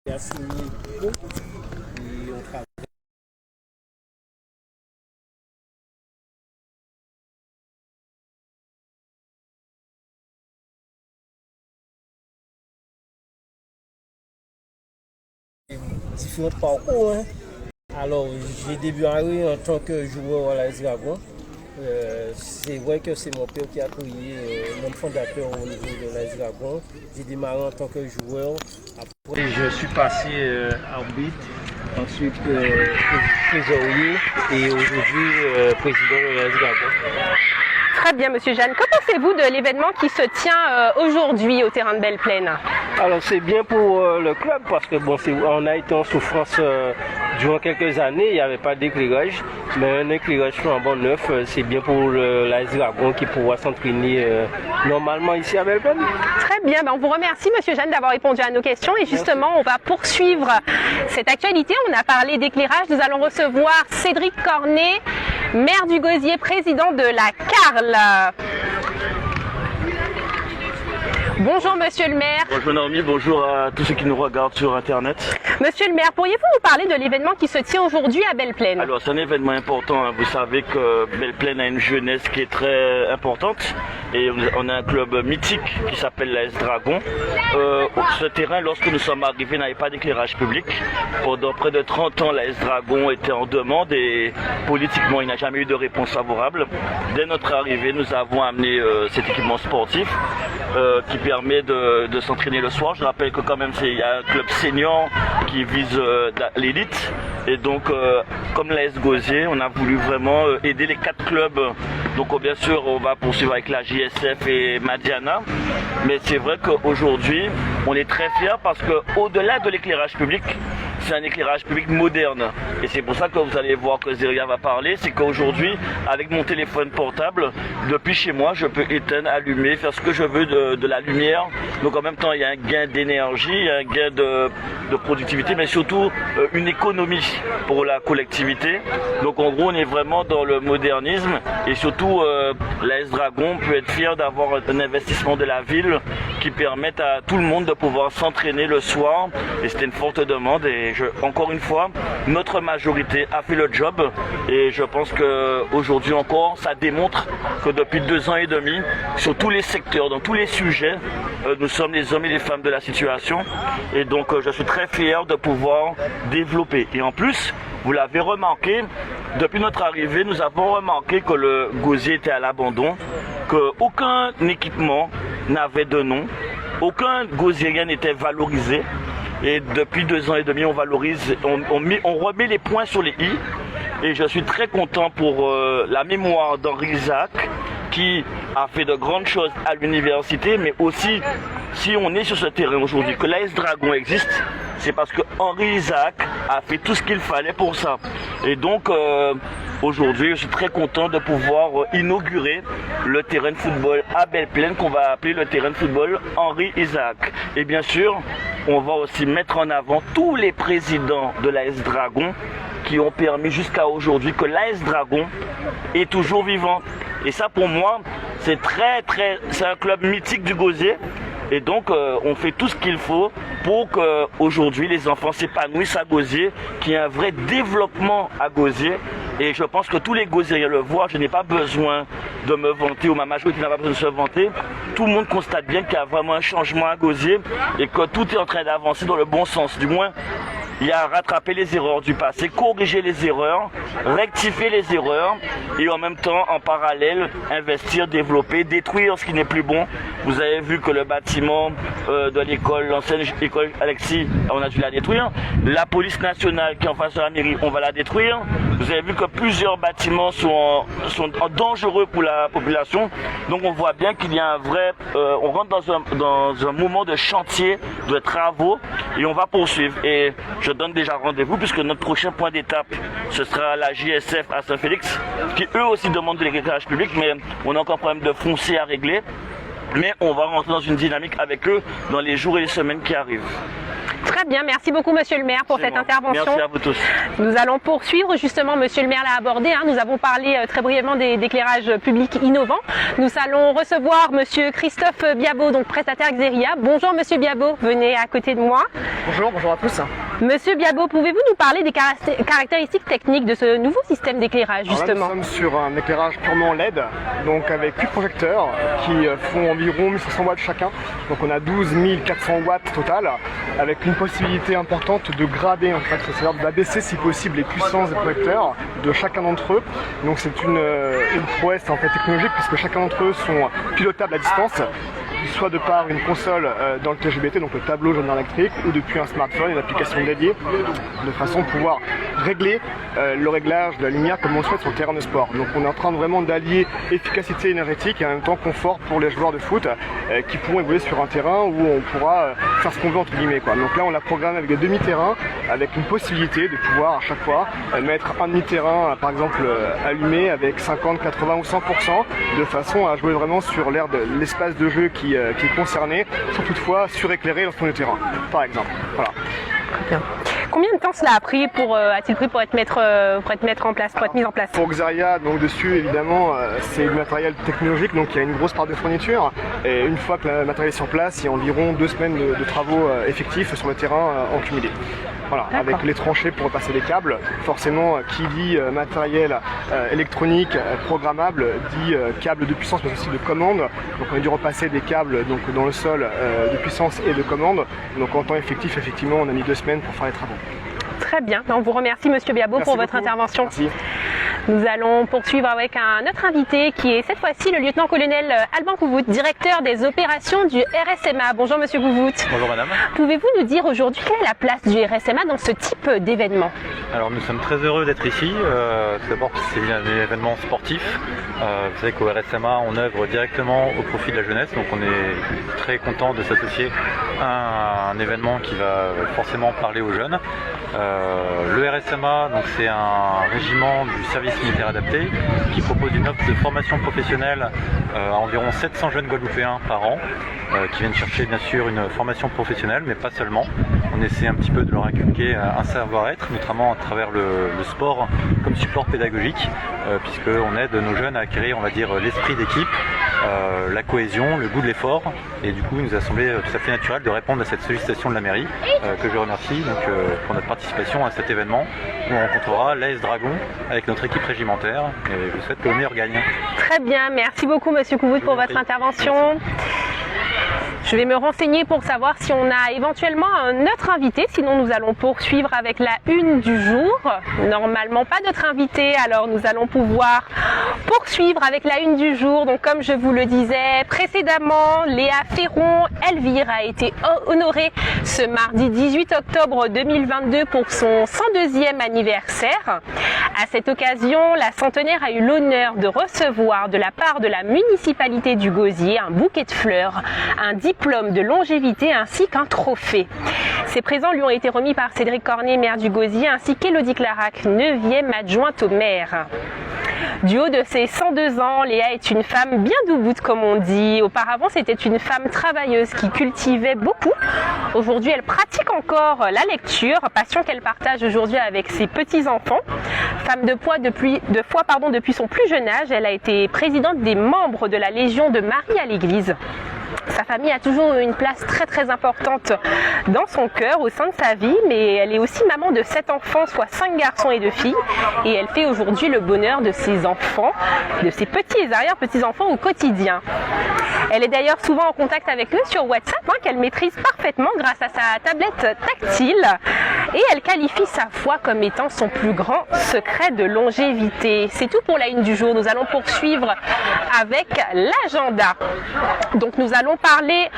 a signé beaucoup et on travaille. Différents parcours. Hein. Alors, j'ai débuté en tant que joueur à l'AS Dragon. C'est vrai que c'est mon père qui a créé l'homme fondateur au niveau de l'AS Dragon. J'ai démarré en tant que joueur. Après, je suis passé arbitre, ensuite trésorier et aujourd'hui président de l'AS Dragon. Très bien, Monsieur Jeanne. Que pensez-vous de l'événement qui se tient aujourd'hui au terrain de Belle-Plaine? Alors c'est bien pour le club parce que bon, on a été en souffrance durant quelques années, il n'y avait pas d'éclairage, mais un éclairage flambant neuf, c'est bien pour l'AS Dragon qui pourra s'entraîner normalement ici à Belle-Plaine. Très bien, on vous remercie Monsieur Jeanne d'avoir répondu à nos questions et justement on va poursuivre cette actualité. On a parlé d'éclairage, nous allons recevoir Cédric Cornet, maire du Gosier, président de la CARL. Bonjour Monsieur le maire. Bonjour Naomi, bonjour à tous ceux qui nous regardent sur internet. Monsieur le maire, pourriez-vous nous parler de l'événement qui se tient aujourd'hui à Belle-Plaine? Alors c'est un événement important, hein. Vous savez que Belle-Plaine a une jeunesse qui est très importante et on a un club mythique qui s'appelle l'AS Dragon. Ce terrain, lorsque nous sommes arrivés, n'avait pas d'éclairage public. Pendant près de 30 ans, l'AS Dragon était en demande et politiquement il n'a jamais eu de réponse favorable. Dès notre arrivée, nous avons amené cet équipement sportif qui permet de s'entraîner le soir. Je rappelle que quand même il y a un club senior qui vise l'élite et donc comme l'AS Gosier, on a voulu vraiment aider les 4 clubs. Donc bien sûr on va poursuivre avec la JSF et Madiana, mais c'est vrai qu'aujourd'hui on est très fiers parce que au-delà de l'éclairage public, c'est un éclairage public moderne. Et c'est pour ça que vous allez voir que Zeria va parler, c'est qu'aujourd'hui, avec mon téléphone portable, depuis chez moi, je peux éteindre, allumer, faire ce que je veux de la lumière. Donc en même temps, il y a un gain d'énergie, un gain de productivité, mais surtout une économie pour la collectivité. Donc en gros, on est vraiment dans le modernisme et surtout, l'AS Dragon peut être fier d'avoir un investissement de la ville qui permette à tout le monde de pouvoir s'entraîner le soir. Et c'était une forte demande et encore une fois, notre majorité a fait le job et je pense qu'aujourd'hui encore, ça démontre que depuis 2 ans et demi, sur tous les secteurs, dans tous les sujets, nous sommes les hommes et les femmes de la situation et donc je suis très fier de pouvoir développer. Et en plus, vous l'avez remarqué, depuis notre arrivée, nous avons remarqué que le Gosier était à l'abandon, qu'aucun équipement n'avait de nom, aucun Gosierien n'était valorisé. Et depuis 2 ans et demi, on valorise, on remet les points sur les i. Et je suis très content pour la mémoire d'Henri Isaac, qui a fait de grandes choses à l'université, mais aussi, si on est sur ce terrain aujourd'hui, que l'AS Dragon existe, c'est parce que Henri Isaac a fait tout ce qu'il fallait pour ça. Et donc, aujourd'hui, je suis très content de pouvoir inaugurer le terrain de football à Belle-Plaine, qu'on va appeler le terrain de football Henri Isaac. Et bien sûr, on va aussi mettre en avant tous les présidents de l'AS Dragon qui ont permis jusqu'à aujourd'hui que l'AS Dragon est toujours vivant. Et ça, pour moi, c'est c'est un club mythique du Gosier. Et donc, on fait tout ce qu'il faut pour qu'aujourd'hui, les enfants s'épanouissent à Gosier, qu'il y ait un vrai développement à Gosier. Et je pense que tous les Gosieriens le voient. Je n'ai pas besoin de me vanter, ou ma majorité n'a pas besoin de se vanter. Tout le monde constate bien qu'il y a vraiment un changement à Gosier et que tout est en train d'avancer dans le bon sens. Du moins, il y a à rattraper les erreurs du passé, corriger les erreurs, rectifier les erreurs et en même temps, en parallèle, investir, développer, détruire ce qui n'est plus bon. Vous avez vu que le bâtiment de l'école, l'ancienne école Alexis, on a dû la détruire. La police nationale qui est en face de la mairie, on va la détruire. Vous avez vu que plusieurs bâtiments sont dangereux pour la population. Donc on voit bien qu'il y a un vrai... on rentre dans un moment de chantier, de travaux et on va poursuivre. Et je donne déjà rendez-vous puisque notre prochain point d'étape, ce sera la JSF à Saint-Félix, qui eux aussi demandent de l'éclairage public, mais on a encore un problème de foncier à régler. Mais on va rentrer dans une dynamique avec eux dans les jours et les semaines qui arrivent. Très bien, merci beaucoup Monsieur le maire pour cette intervention. Merci à vous tous. Nous allons poursuivre, justement, Monsieur le maire l'a abordé, nous avons parlé très brièvement d'éclairage public innovant. Nous allons recevoir Monsieur Christophe Biabot, donc prestataire Xeria. Bonjour Monsieur Biabot, venez à côté de moi. Bonjour à tous. Monsieur Biabot, pouvez-vous nous parler des caractéristiques techniques de ce nouveau système d'éclairage, justement? Là, nous sommes sur un éclairage purement LED, donc avec 8 projecteurs qui font environ 1500 watts chacun. Donc on a 12 400 watts total, avec une possibilité importante de grader, en fait, c'est-à-dire d'abaisser si possible les puissances des projecteurs de chacun d'entre eux. Donc c'est une prouesse en fait technologique, puisque chacun d'entre eux sont pilotables à distance, soit de par une console dans le TGBT, donc le tableau général électrique, ou depuis un smartphone, une application dédiée, de façon à pouvoir régler le réglage de la lumière comme on le souhaite sur le terrain de sport. Donc on est en train vraiment d'allier efficacité énergétique et en même temps confort pour les joueurs de foot qui pourront évoluer sur un terrain où on pourra faire ce qu'on veut entre guillemets, quoi. Donc là on l'a programmé avec des demi-terrains, avec une possibilité de pouvoir à chaque fois mettre un demi-terrain par exemple allumé avec 50, 80 ou 100%, de façon à jouer vraiment sur l'air de l'espace de jeu qui est concerné, sans toutefois suréclairer l'ensemble du terrain, par exemple. Voilà. Bien. Combien de temps cela a-t-il pris pour être mis en place? Pour Xeria, donc dessus évidemment c'est du matériel technologique, donc il y a une grosse part de fourniture, et une fois que le matériel est sur place, il y a environ 2 semaines de travaux effectifs sur le terrain en cumulé. Voilà, avec les tranchées pour repasser les câbles. Forcément, qui dit matériel électronique programmable dit câble de puissance mais aussi de commande. Donc on a dû repasser des câbles donc, dans le sol de puissance et de commande. Donc en temps effectif, effectivement, on a mis 2 semaines pour faire les travaux. Très bien, on vous remercie Monsieur Biabot pour votre intervention. Merci. Nous allons poursuivre avec un autre invité qui est cette fois-ci le lieutenant-colonel Alban Couvout, directeur des opérations du RSMA. Bonjour Monsieur Couvout. Bonjour Madame. Pouvez-vous nous dire aujourd'hui quelle est la place du RSMA dans ce type d'événement? Alors nous sommes très heureux d'être ici. Tout d'abord c'est un événement sportif. Vous savez qu'au RSMA on œuvre directement au profit de la jeunesse, donc on est très content de s'associer à un événement qui va forcément parler aux jeunes. Le RSMA, donc c'est un régiment du service militaire adapté qui propose une offre de formation professionnelle à environ 700 jeunes Guadeloupéens par an qui viennent chercher bien sûr une formation professionnelle, mais pas seulement. On essaie un petit peu de leur inculquer un savoir-être, notamment à travers le sport comme support pédagogique, puisqu'on aide nos jeunes à acquérir, on va dire, l'esprit d'équipe, la cohésion, le goût de l'effort, et du coup il nous a semblé tout à fait naturel de répondre à cette sollicitation de la mairie, que je remercie donc, pour notre participation à cet événement où on rencontrera l'AS Dragon avec notre équipe régimentaire, et je souhaite que le meilleur gagne. Très bien, merci beaucoup Monsieur Couvout pour votre intervention. Je vais me renseigner pour savoir si on a éventuellement un autre invité, sinon nous allons poursuivre avec la une du jour. Normalement pas d'autre invité, alors nous allons pouvoir poursuivre avec la une du jour. Donc comme je vous le disais précédemment, Léa Ferron Elvire a été honorée ce mardi 18 octobre 2022 pour son 102e anniversaire. À cette occasion, la centenaire a eu l'honneur de recevoir de la part de la municipalité du Gosier un bouquet de fleurs, un diplôme de longévité ainsi qu'un trophée. Ces présents lui ont été remis par Cédric Cornet, maire du Gosier, ainsi qu'Élodie Clarac, 9e adjointe au maire. Du haut de ses 102 ans, Léa est une femme bien douboute comme on dit. Auparavant, c'était une femme travailleuse qui cultivait beaucoup. Aujourd'hui, elle pratique encore la lecture, passion qu'elle partage aujourd'hui avec ses petits-enfants. Femme de foi depuis son plus jeune âge, elle a été présidente des membres de la Légion de Marie à l'église. Sa famille a toujours eu une place très très importante dans son cœur au sein de sa vie, mais elle est aussi maman de 7 enfants, soit 5 garçons et 2 filles, et elle fait aujourd'hui le bonheur de ses enfants, de ses petits et arrière-petits-enfants au quotidien. Elle est d'ailleurs souvent en contact avec eux sur WhatsApp, qu'elle maîtrise parfaitement grâce à sa tablette tactile, et elle qualifie sa foi comme étant son plus grand secret de longévité. C'est tout pour la une du jour. Nous allons poursuivre avec l'agenda. Donc nous allons parler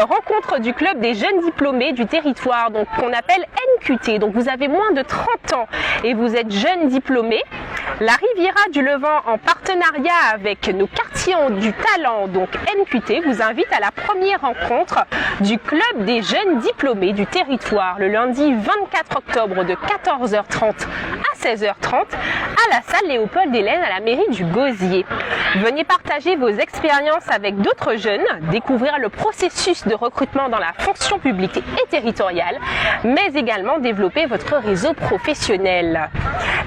rencontre du club des jeunes diplômés du territoire, donc qu'on appelle NQT. Donc vous avez moins de 30 ans et vous êtes jeune diplômé. La Riviera du Levant, en partenariat avec nos quartiers du talent, donc NQT, vous invite à la première rencontre du club des jeunes diplômés du territoire le lundi 24 octobre de 14h30 à 16h30 à la salle Léopold Hélène à la mairie du Gosier. Venez partager vos expériences avec d'autres jeunes, découvrir le processus de recrutement dans la fonction publique et territoriale, mais également développer votre réseau professionnel.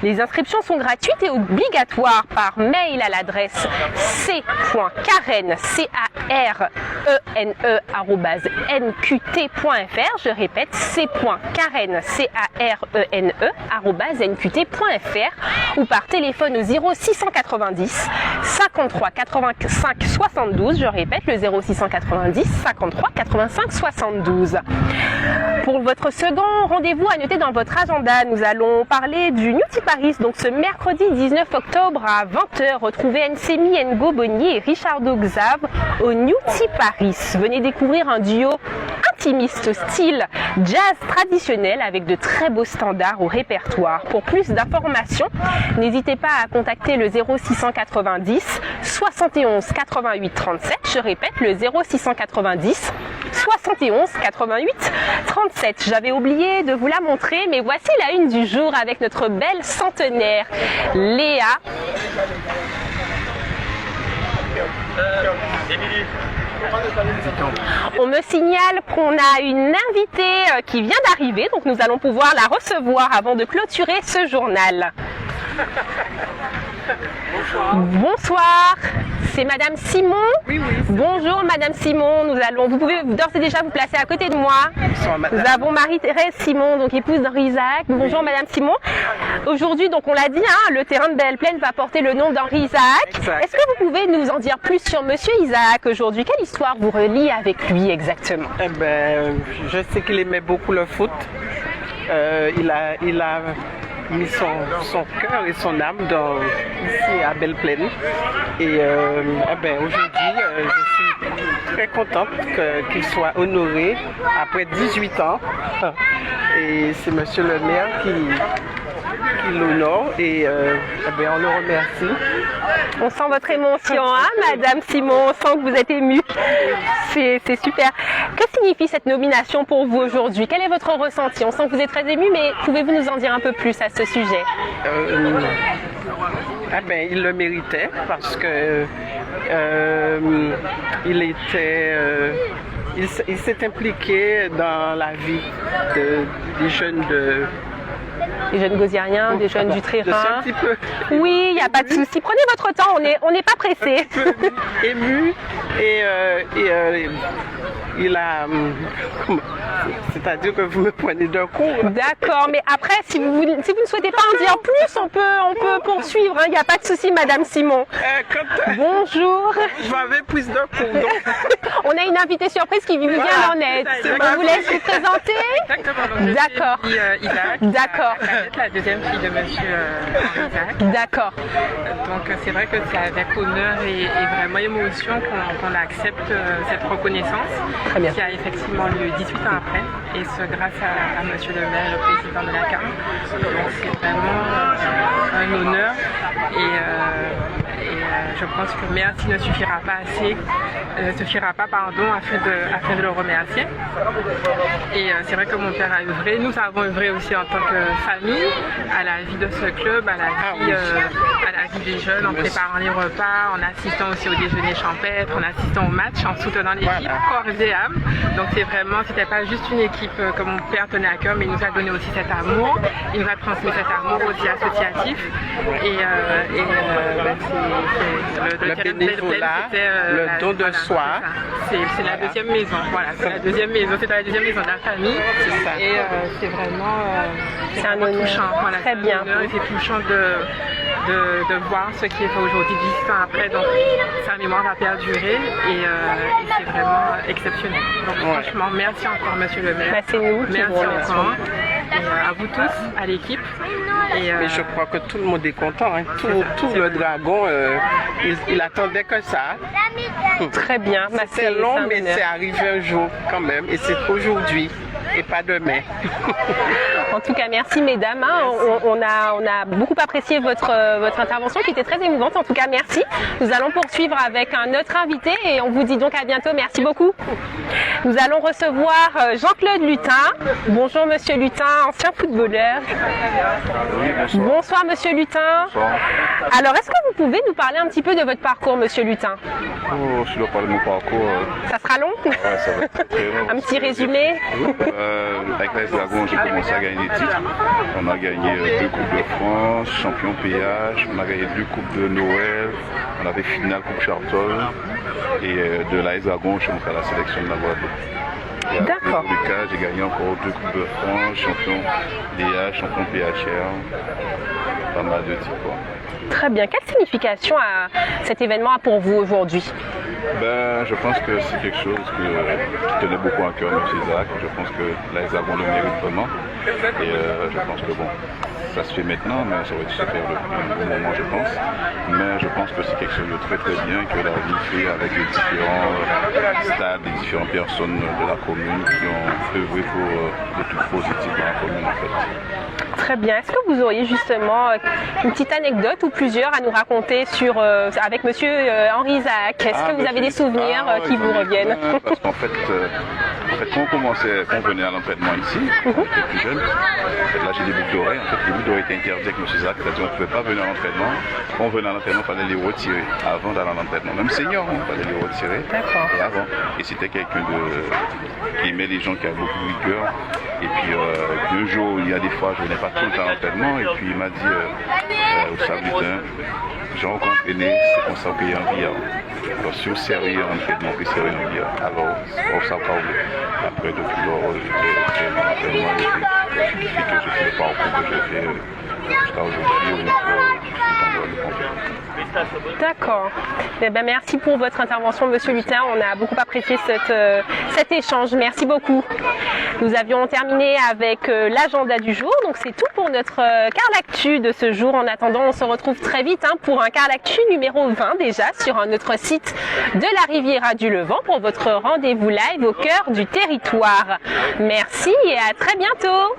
Les inscriptions sont gratuites et obligatoires par mail à l'adresse c.carene@nqt.fr. Je répète, c.carene@nqt.fr ou par téléphone au 0690 53 85 72. Je répète, le 0690 53 85 72. Pour votre second rendez-vous à noter dans votre agenda, nous allons parler du Newty Paris. Donc ce mercredi 19 octobre à 20h, retrouvez Nsemi Ngo Bonnier et Richardo Xav au Newty Paris. Venez découvrir un duo intimiste au style jazz traditionnel avec de très beaux standards au répertoire. Pour plus d'informations, n'hésitez pas à contacter le 0690 71 88 37. Je répète, le 0690 71 88 37. J'avais oublié de vous la montrer, mais voici la une du jour avec notre belle centenaire, Léa. On me signale qu'on a une invitée qui vient d'arriver, donc nous allons pouvoir la recevoir avant de clôturer ce journal. Bonsoir, c'est Madame Simon. Oui. Bonjour Madame Simon, vous pouvez d'ores et déjà vous placer à côté de moi. Bonsoir, Madame. Nous avons Marie-Thérèse Simon, donc épouse d'Henri Isaac. Bonjour Madame Simon. Aujourd'hui, donc on l'a dit, le terrain de Belle-Plaine va porter le nom d'Henri Isaac. Est-ce que vous pouvez nous en dire plus sur Monsieur Isaac aujourd'hui? Quelle histoire vous relie avec lui exactement? Je sais qu'il aimait beaucoup le foot. Il a mis son cœur et son âme ici à Belle-Plaine. Et aujourd'hui, je suis très contente qu'il soit honoré après 18 ans. Et c'est Monsieur le maire qui l'honore et on le remercie. On sent votre émotion, Madame Simon, on sent que vous êtes émue. C'est super. Que signifie cette nomination pour vous aujourd'hui? Quel est votre ressenti? On sent que vous êtes très émue, mais pouvez-vous nous en dire un peu plus à ce sujet? Il le méritait parce que il s'est impliqué dans la vie des jeunes des jeunes gosiériens, des jeunes du Trérin. Oui, il n'y a pas de souci. Prenez votre temps, on n'est pas pressé. Ému et il a... C'est-à-dire que vous me prenez d'un coup. D'accord, mais après, si vous ne souhaitez pas en dire plus, on peut poursuivre. Il n'y a pas de souci, Madame Simon. Bonjour. Je m'avais prise d'un coup. Donc... On a une invitée surprise qui vient en aide. On vous laisse vous présenter. Exactement. D'accord. Isaac. D'accord. La deuxième fille de Monsieur Isaac. D'accord. Donc c'est vrai que c'est avec honneur et vraiment émotion qu'on accepte cette reconnaissance. Très bien. Qui a effectivement lieu 18 ans après, et ce grâce à Monsieur le maire, le président de la CAM. Donc c'est vraiment un honneur et je pense que merci ne suffira pas afin de le remercier. Et c'est vrai que mon père a œuvré, nous avons œuvré aussi en tant que famille à la vie de ce club, à la vie des jeunes, en préparant les repas, en assistant aussi au déjeuner champêtre, en assistant au match, en soutenant l'équipe, corps et âme. Donc c'est vraiment, c'était pas juste une équipe que mon père tenait à cœur, mais il nous a donné aussi cet amour, il nous a transmis cet amour aussi associatif. Le bénévolat, le don de soi. C'est la deuxième maison, voilà, c'est la deuxième maison de la famille. C'est ça. Et c'est vraiment c'est un honneur. Touchant. Voilà, très bien. Et c'est touchant de voir ce qui est fait aujourd'hui, 18 ans après. Donc sa mémoire va perdurer et c'est vraiment exceptionnel. Donc franchement, merci encore Monsieur le maire. C'est nous qui merci vous remercions. encore. Et à vous tous, à l'équipe. Mais je crois que tout le monde est content. Tout le dragon, il attendait que ça. Très bien. C'est long, mais c'est arrivé un jour quand même. Et c'est aujourd'hui. et pas demain. En tout cas, merci mesdames. Hein. On a beaucoup apprécié votre intervention qui était très émouvante. En tout cas, merci. Nous allons poursuivre avec un autre invité et on vous dit donc à bientôt. Merci beaucoup. Nous allons recevoir Jean-Claude Lutin. Bonjour Monsieur Lutin, ancien footballeur. Oui, bonsoir. Bonsoir Monsieur Lutin. Bonsoir. Alors, est-ce que vous pouvez nous parler un petit peu de votre parcours, Monsieur Lutin? Oh, je dois parler de mon parcours. Ça sera long? Ouais, ça va être très long. Un petit résumé? Avec l'AS Dragon, j'ai commencé à gagner des titres. On a gagné 2 Coupes de France, champion PH, on a gagné 2 Coupes de Noël, on avait finale Coupe Chartol. Et de l'AS Dragon, je suis monté à la sélection de la Guadeloupe. D'accord. Lucas, j'ai gagné encore 2 Coupes de France, champion DH, champion PHR. Pas mal de titres, quoi. Très bien. Quelle signification cet événement a pour vous aujourd'hui? Je pense que c'est quelque chose qui tenait beaucoup à cœur, M. Isaac. Je pense que l'AS Dragon le mérite vraiment. Et je pense que bon, ça se fait maintenant, mais ça aurait dû se faire depuis un bon moment, je pense. Mais je pense que c'est quelque chose de très très bien que la ville fait avec les différents stades, les différentes personnes de la commune qui ont œuvré pour des trucs positifs dans la commune en fait. Très bien. Est-ce que vous auriez justement une petite anecdote ou plusieurs à nous raconter avec Monsieur Henri Isaac? Est-ce que vous avez des souvenirs qui vous reviennent? Parce qu'en fait, quand on venait à l'entraînement ici, quand on était plus jeune, là j'ai des boucles d'oreilles. En fait, les boucles d'oreilles étaient interdites avec M. Isaac, c'est-à-dire qu'on ne pouvait pas venir à l'entraînement. Quand on venait à l'entraînement, il fallait les retirer avant d'aller à l'entraînement. Même senior, il fallait les retirer. Et avant. Et c'était quelqu'un qui aimait les gens qui avaient beaucoup de rigueur. Et puis un jour, il y a des fois, je ne venais pas tout le temps à l'entraînement. Et puis il m'a dit, au Saint-Lutin, Jean, qu'on entraînait, c'est comme ça qu'on paye un billard. Alors si on servait un entraînement, on peut servir un billard. Alors, on s'en parle. Après, depuis lors, j'ai mon entraînement et puis ce qui fait que j'ai fait le parcours que j'ai fait jusqu'à aujourd'hui, au niveau D'accord. Eh ben, merci pour votre intervention, Monsieur Lutin. On a beaucoup apprécié cet échange. Merci beaucoup. Nous avions terminé avec l'agenda du jour. Donc c'est tout pour notre Carlactu de ce jour. En attendant, on se retrouve très vite pour un Carlactu numéro 20 déjà sur notre site de la Riviera du Levant pour votre rendez-vous live au cœur du territoire. Merci et à très bientôt.